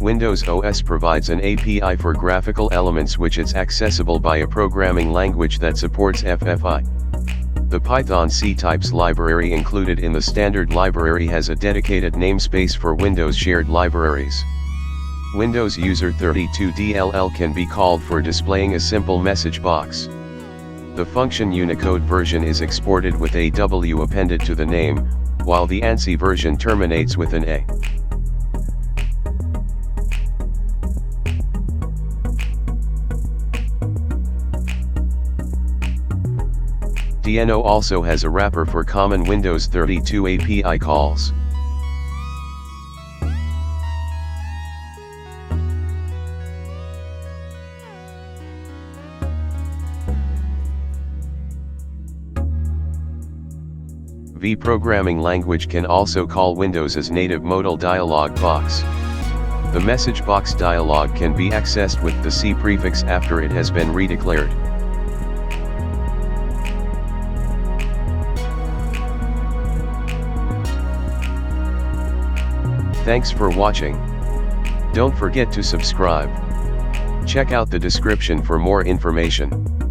Windows OS provides an API for graphical elements which is accessible by a programming language that supports FFI. The Python C-types library included in the standard library has a dedicated namespace for Windows shared libraries. Windows User 32 DLL can be called for displaying a simple message box. The function Unicode version is exported with a W appended to the name, while the ANSI version terminates with an A. Deno also has a wrapper for common Windows 32 API calls. V programming language can also call Windows's native modal dialog box. The message box dialog can be accessed with the C prefix after it has been redeclared. Thanks for watching. Don't forget to subscribe. Check out the description for more information.